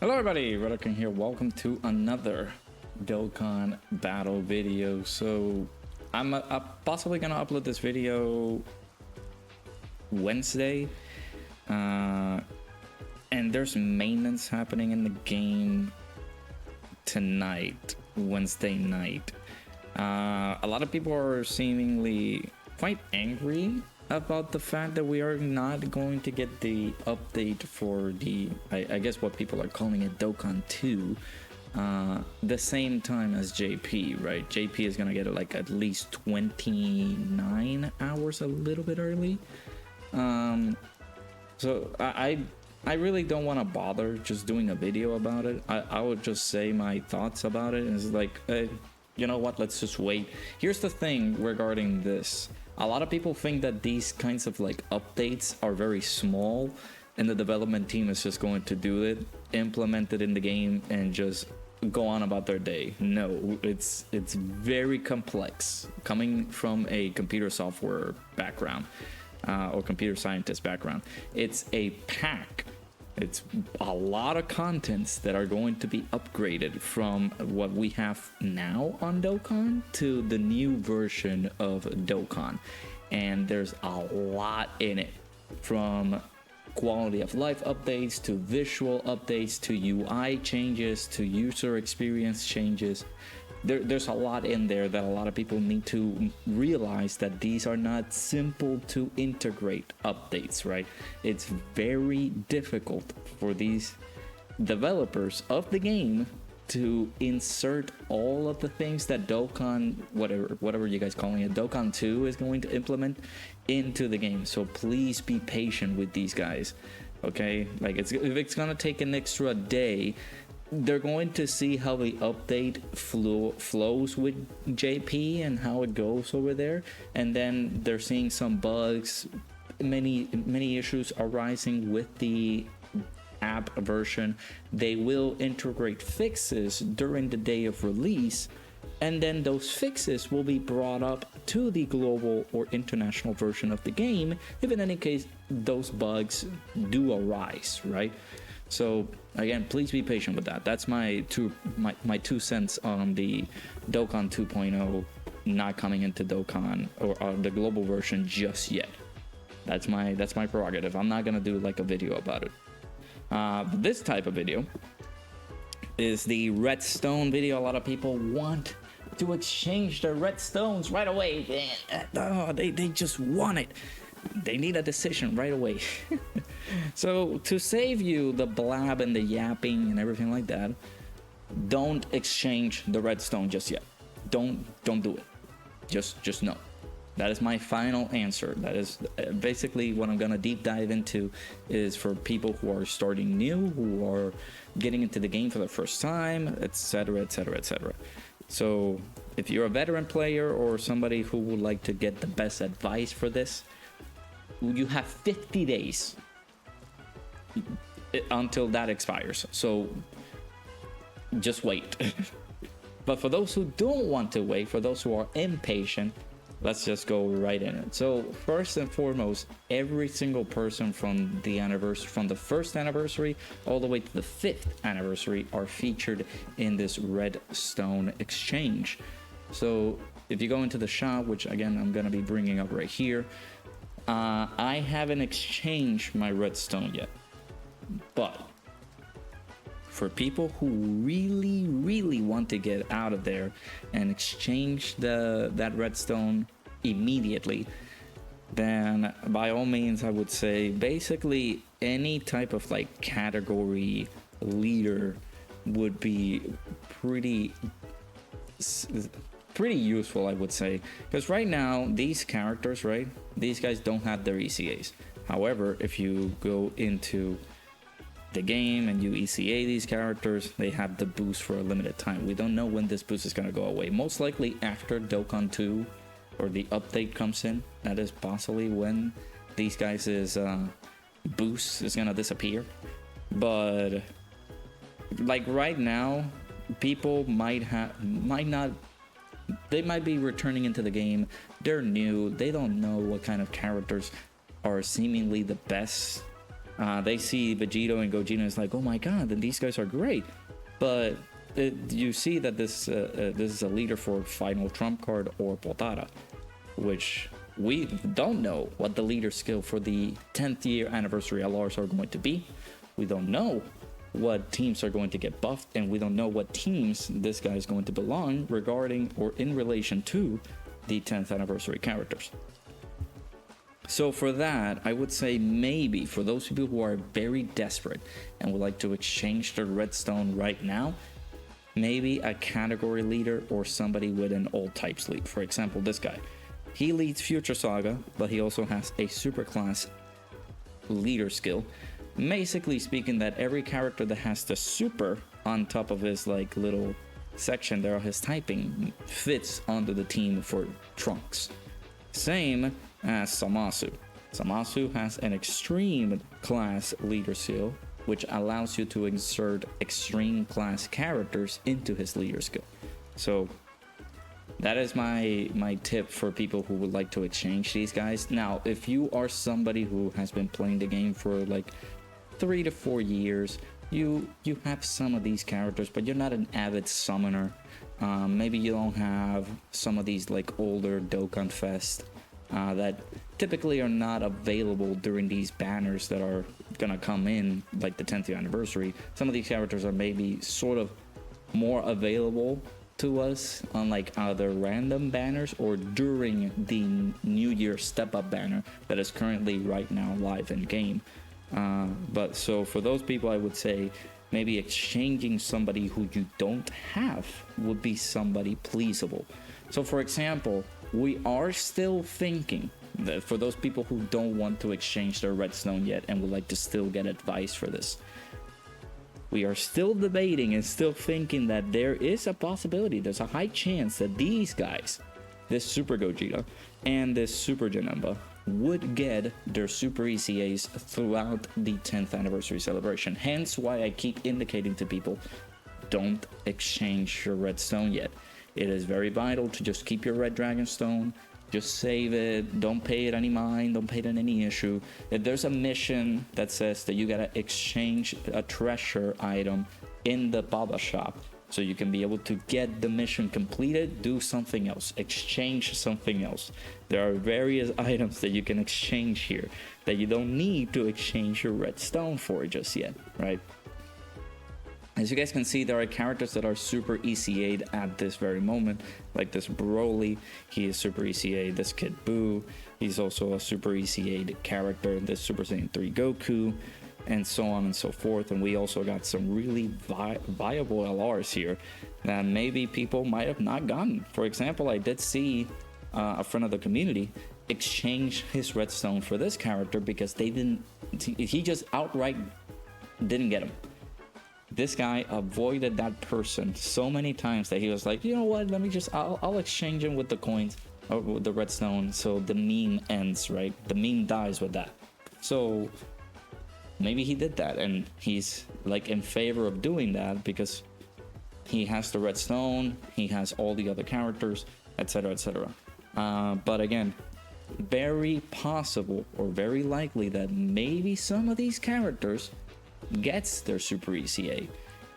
Hello everybody, Dokkan here. Welcome to another Dokkan battle video. So I'm possibly gonna upload this video Wednesday, and there's maintenance happening in the game tonight, Wednesday night. A lot of people are seemingly quite angry about the fact that we are not going to get the update for the I guess what people are calling it Dokkan 2 the same time as JP, right? JP is gonna get it like at least 29 hours a little bit early. So I really don't want to bother just doing a video about it. I would just say my thoughts about it. It's like, you know what, let's just wait. Here's the thing regarding this. A lot of people think that these kinds of like updates are very small and the development team is just going to do it, implement it in the game, and just go on about their day. No, it's very complex. Coming from a computer software background or computer scientist background, it's a pack. It's a lot of contents that are going to be upgraded from what we have now on Dokkan to the new version of Dokkan. And there's a lot in it, from quality of life updates to visual updates to UI changes to user experience changes. There's a lot in there that a lot of people need to realize, that these are not simple to integrate updates, right? It's very difficult for these developers of the game to insert all of the things that Dokkan, whatever you guys calling it, Dokkan 2 is going to implement into the game. So please be patient with these guys, okay? Like, if it's gonna take an extra day, they're going to see how the update flows with JP and how it goes over there, and then they're seeing some bugs, many issues arising with the app version. They will integrate fixes during the day of release, and then those fixes will be brought up to the global or international version of the game if in any case those bugs do arise, right? So again, please be patient with that. That's my two cents on the Dokkan 2.0 not coming into Dokkan or the global version just yet. That's my prerogative. I'm not gonna do like a video about it. This type of video is the redstone video. A lot of people want to exchange their redstones right away. They just want it. They need a decision right away. So to save you the blab and the yapping and everything like that, don't exchange the redstone just yet. Don't do it. Just no. That is my final answer. That is basically what I'm gonna deep dive into, is for people who are starting new, who are getting into the game for the first time, etc, etc, etc. So if you're a veteran player or somebody who would like to get the best advice for this, you have 50 days until that expires, so just wait. But for those who don't want to wait, for those who are impatient, let's just go right in it. So first and foremost, every single person from the first anniversary all the way to the 5th anniversary are featured in this redstone exchange. So if you go into the shop, which again I'm gonna be bringing up right here, I haven't exchanged my redstone yet, but for people who really want to get out of there and exchange that redstone immediately, then by all means I would say basically any type of like category leader would be pretty useful, I would say, because right now these characters, right, these guys don't have their ECAs. However, if you go into the game and you ECA these characters, they have the boost for a limited time. We don't know when this boost is going to go away. Most likely after Dokkan 2 or the update comes in, that is possibly when these guys' boost is going to disappear. But like right now, people might be returning into the game. They're new, they don't know what kind of characters are seemingly the best They see Vegito and Gogeta and it's like, oh my god, then these guys are great. But you see that this is a leader for Final Trump Card or Potara, which we don't know what the leader skill for the 10th year anniversary LRs are going to be. We don't know what teams are going to get buffed, and we don't know what teams this guy is going to belong regarding or in relation to the 10th anniversary characters. So for that, I would say maybe for those people who are very desperate and would like to exchange their redstone right now, maybe a category leader or somebody with an all types lead. For example, this guy. He leads Future Saga, but he also has a super class leader skill. Basically speaking, that every character that has the super on top of his like little section there, his typing, fits onto the team for Trunks. Same as Zamasu. Zamasu has an extreme class leader skill, which allows you to insert extreme class characters into his leader skill. So that is my tip for people who would like to exchange these guys. Now, if you are somebody who has been playing the game for like 3 to 4 years, you have some of these characters, but you're not an avid summoner. Maybe you don't have some of these like older Dokkan Fest that typically are not available during these banners that are gonna come in, like the 10th anniversary. Some of these characters are maybe sort of more available to us on like either random banners or during the New Year Step Up banner that is currently right now live in game. But so for those people, I would say maybe exchanging somebody who you don't have would be somebody pleasable. So for example, we are still thinking that for those people who don't want to exchange their redstone yet and would like to still get advice for this, we are still debating and still thinking that there is a possibility, there's a high chance that these guys, this Super Gogeta and this Super Janemba, would get their Super ECAs throughout the 10th anniversary celebration. Hence why I keep indicating to people, don't exchange your redstone yet. It is very vital to just keep your red dragon stone, just save it, don't pay it any mind, don't pay it any issue. If there's a mission that says that you gotta exchange a treasure item in the Baba shop so you can be able to get the mission completed, do something else, exchange something else. There are various items that you can exchange here that you don't need to exchange your redstone for just yet, right? As you guys can see, there are characters that are super ECA'd at this very moment, like this Broly, he is super ECA'd, this Kid Buu, he's also a super ECA'd character, this Super Saiyan 3 Goku, and so on and so forth. And we also got some really viable LRs here that maybe people might have not gotten. For example, I did see a friend of the community exchange his redstone for this character because he just outright didn't get him. This guy avoided that person so many times that he was like, you know what, let me just, I'll exchange him with the coins or with the redstone so the meme ends, right? The meme dies with that. So maybe he did that and he's like in favor of doing that because he has the redstone, he has all the other characters, etc, etc. But again, very possible or very likely that maybe some of these characters gets their Super ECA.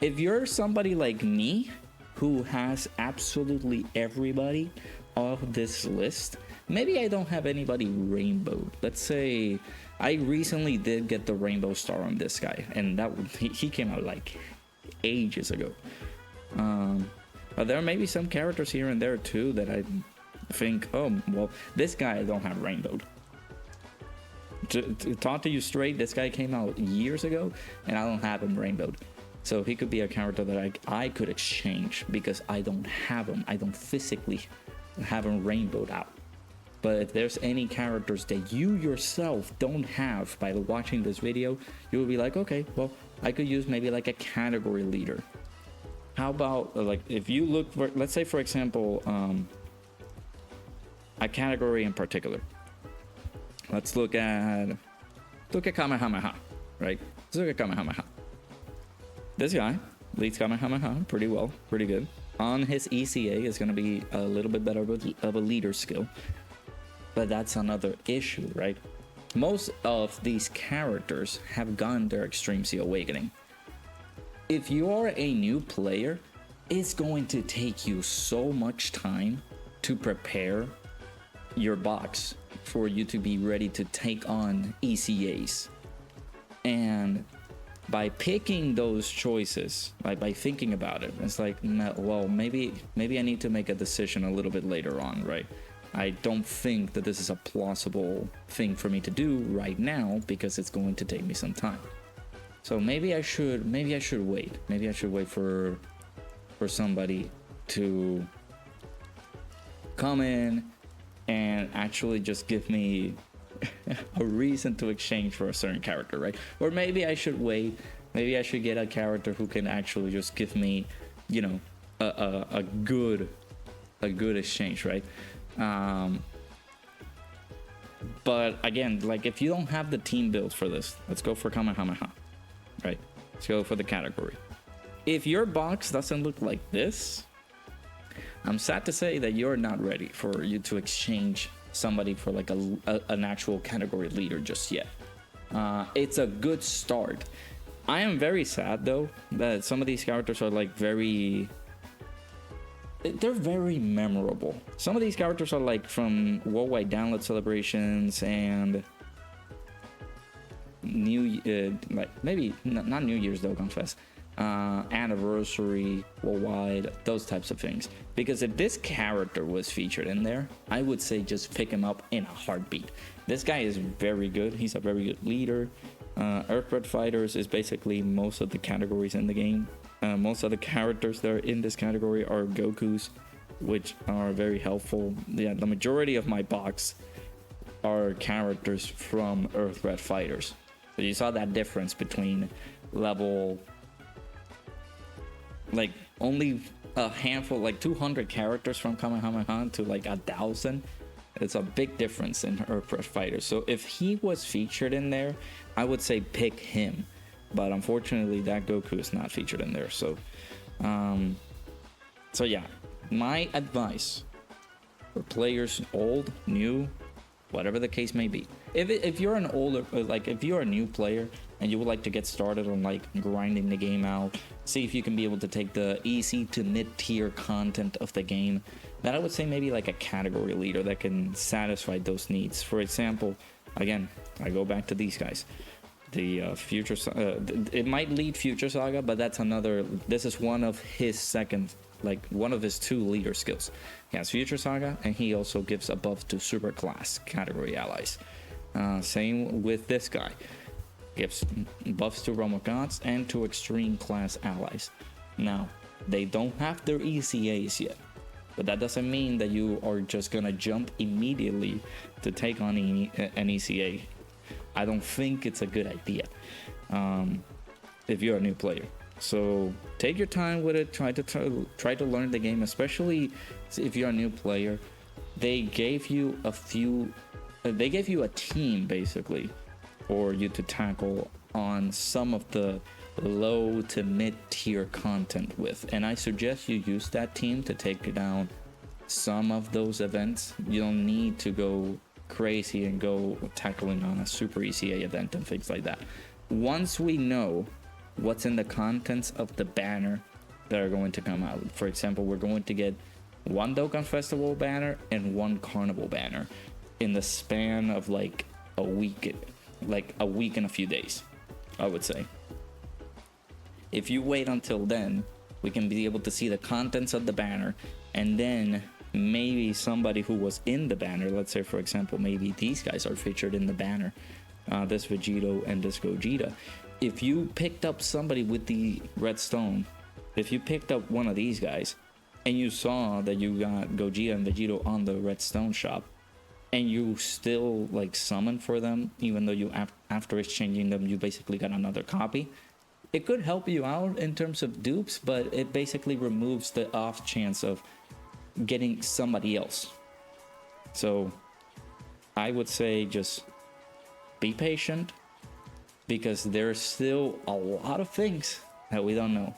If you're somebody like me who has absolutely everybody of this list, maybe I don't have anybody rainbowed. Let's say I recently did get the rainbow star on this guy, and that he came out like ages ago. But there may be some characters here and there too that I think, oh well, this guy I don't have rainbowed. To talk to you straight, this guy came out years ago and I don't have him rainbowed. So he could be a character that I could exchange because I don't have him. I don't physically have him rainbowed out. But if there's any characters that you yourself don't have by watching this video, you will be like, okay, well, I could use maybe like a category leader. How about like if you look for, let's say for example, a category in particular. Let's look at Kamehameha, right? Let's look at Kamehameha. This guy leads Kamehameha pretty well, pretty good. On his ECA is going to be a little bit better of a leader skill, but that's another issue, right? most of these characters have gotten their Extreme Sea Awakening. If you're a new player, it's going to take you so much time to prepare your box for you to be ready to take on ECAs. And by picking those choices, by thinking about it, it's like, well, maybe I need to make a decision a little bit later on, right? I don't think that this is a plausible thing for me to do right now because it's going to take me some time. So maybe I should wait. Maybe I should wait for somebody to come in and actually just give me a reason to exchange for a certain character, right? Or maybe I should wait. Maybe I should get a character who can actually just give me, you know, a good exchange, right? But again, like, if you don't have the team build for this, let's go for Kamehameha, right? Let's go for the category. If your box doesn't look like this, I'm sad to say that you're not ready for you to exchange somebody for like an actual category leader just yet. It's a good start. I am very sad though that some of these characters are like they're very memorable. Some of these characters are like from worldwide download celebrations and like maybe not New Year's Dokkan Fest, anniversary, worldwide, those types of things. Because if this character was featured in there, I would say just pick him up in a heartbeat. This guy is very good. He's a very good leader. Earthbred Fighters is basically most of the categories in the game. Most of the characters that are in this category are Gokus, which are very helpful. Yeah, the majority of my box are characters from Earthbred Fighters. So you saw that difference between level, like only a handful, like 200 characters from Kamehameha to like 1,000. It's a big difference in Earthbred Fighters. So if he was featured in there, I would say pick him. But unfortunately, that Goku is not featured in there. So, so yeah, my advice for players, old, new, whatever the case may be. If you're an older, like if you're a new player and you would like to get started on like grinding the game out, see if you can be able to take the easy to mid-tier content of the game, then I would say maybe like a category leader that can satisfy those needs. For example, again, I go back to these guys. The Future it might lead Future Saga, but that's another. This is one of his second, like one of his two leader skills. He has Future Saga, and he also gives a buff to super class category allies. Same with this guy, gives buffs to Realm of Gods and to extreme class allies. Now they don't have their ECAs yet, but that doesn't mean that you are just gonna jump immediately to take on an ECA. I don't think it's a good idea if you're a new player. So take your time with it. Try to learn the game, especially if you're a new player. They gave you a team basically for you to tackle on some of the low to mid tier content with, and I suggest you use that team to take down some of those events. You don't need to go crazy and go tackling on a super ECA event and things like that. Once we know what's in the contents of the banner that are going to come out, for example, we're going to get one Dokkan Festival banner and one Carnival banner in the span of like a week and a few days, I would say. If you wait until then, we can be able to see the contents of the banner, and then maybe somebody who was in the banner, let's say for example, maybe these guys are featured in the banner, this Vegito and this Gogeta. If you picked up somebody with the red stone, if you picked up one of these guys and you saw that you got Gogeta and Vegito on the red stone shop, and you still like summon for them, even though you after exchanging them you basically got another copy, it could help you out in terms of dupes, but it basically removes the off chance of getting somebody else. So I would say just be patient, because there's still a lot of things that we don't know.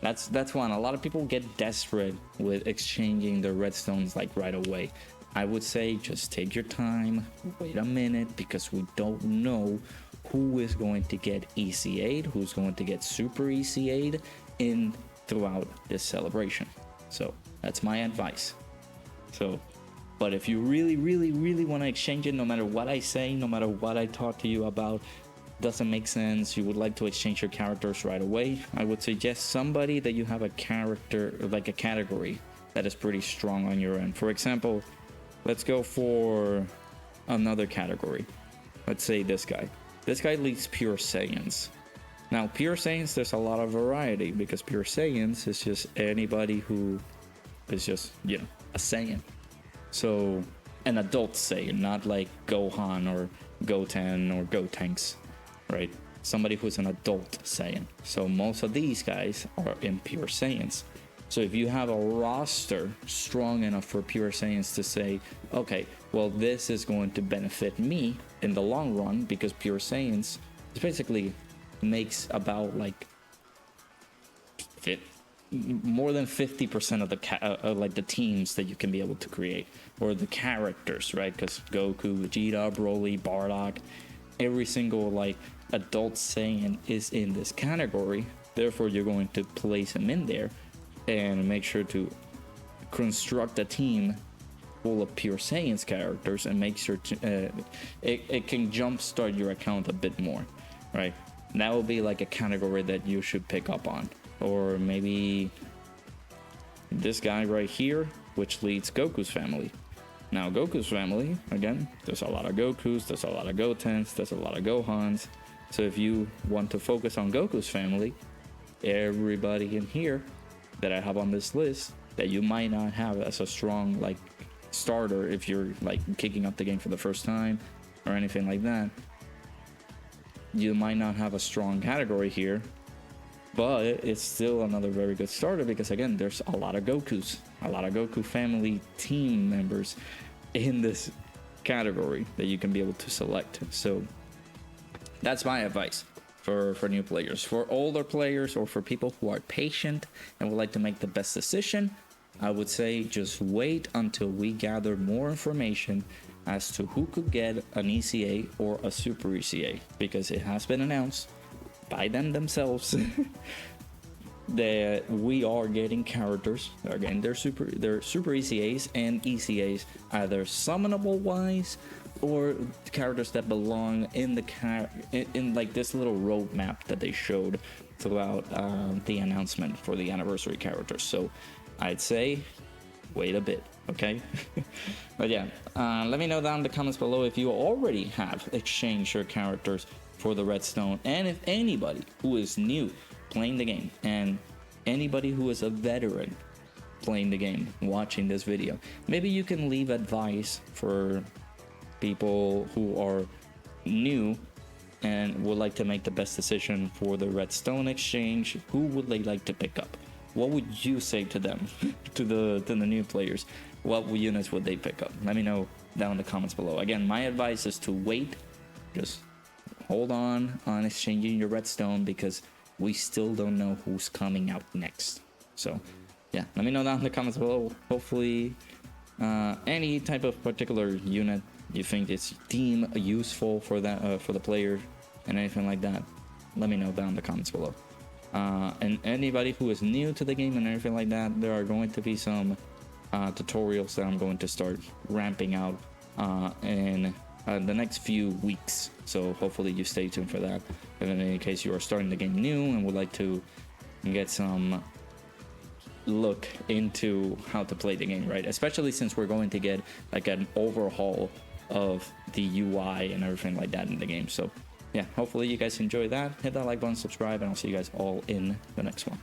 That's one. A lot of people get desperate with exchanging their redstones like right away. I would say just take your time, wait a minute, because we don't know who is going to get ECA'd, who's going to get Super ECA'd in throughout this celebration. So that's my advice. So, but if you really, really, really want to exchange it, no matter what I say, no matter what I talk to you about, doesn't make sense, you would like to exchange your characters right away, I would suggest somebody that you have a character, like a category that is pretty strong on your end. For example, let's go for another category. Let's say this guy. This guy leads Pure Saiyans. Now, Pure Saiyans, there's a lot of variety because Pure Saiyans is just anybody who is just, you know, a Saiyan. So, an adult Saiyan, not like Gohan or Goten or Gotenks, right? Somebody who's an adult Saiyan. So, most of these guys are in Pure Saiyans. So, if you have a roster strong enough for Pure Saiyans to say, okay, well, this is going to benefit me in the long run because Pure Saiyans is basically makes about like more than 50% of the like the teams that you can be able to create, or the characters, right? Because Goku, Vegeta, Broly, Bardock, every single like adult Saiyan is in this category. Therefore, you're going to place him in there and make sure to construct a team full of Pure Saiyans characters and make sure to, it can jumpstart your account a bit more, right? That will be like a category that you should pick up on. Or maybe this guy right here, which leads Goku's family. Now, Goku's family, again, there's a lot of Gokus, there's a lot of Gotens, there's a lot of Gohans. So if you want to focus on Goku's family, everybody in here that I have on this list that you might not have as a strong like starter if you're like kicking up the game for the first time or anything like that, you might not have a strong category here, but it's still another very good starter because again, there's a lot of Gokus, a lot of Goku family team members in this category that you can be able to select. So that's my advice for new players. For older players or for people who are patient and would like to make the best decision, I would say just wait until we gather more information as to who could get an ECA or a Super ECA, because it has been announced by them themselves that we are getting characters that are getting their super ECAs and ECAs, either summonable wise or characters that belong in the in like this little roadmap that they showed throughout the announcement for the anniversary characters. So I'd say wait a bit, okay? But yeah, let me know down in the comments below if you already have exchanged your characters for the Redstone, and if anybody who is new playing the game and anybody who is a veteran playing the game watching this video, maybe you can leave advice for people who are new and would like to make the best decision for the Redstone exchange. Who would they like to pick up? What would you say to them, to the new players? What units would they pick up? Let me know down in the comments below. Again, my advice is to wait. Just hold on exchanging your Redstone because we still don't know who's coming out next. So yeah, let me know down in the comments below. Hopefully any type of particular unit you think it's deemed useful for that for the player and anything like that, let me know down in the comments below. And anybody who is new to the game and everything like that, there are going to be some tutorials that I'm going to start ramping out in the next few weeks. So hopefully you stay tuned for that. And in any case you are starting the game new and would like to get some look into how to play the game, right? Especially since we're going to get like an overhaul of the UI and everything like that in the game. So yeah, hopefully you guys enjoy that. Hit that like button, subscribe, and I'll see you guys all in the next one.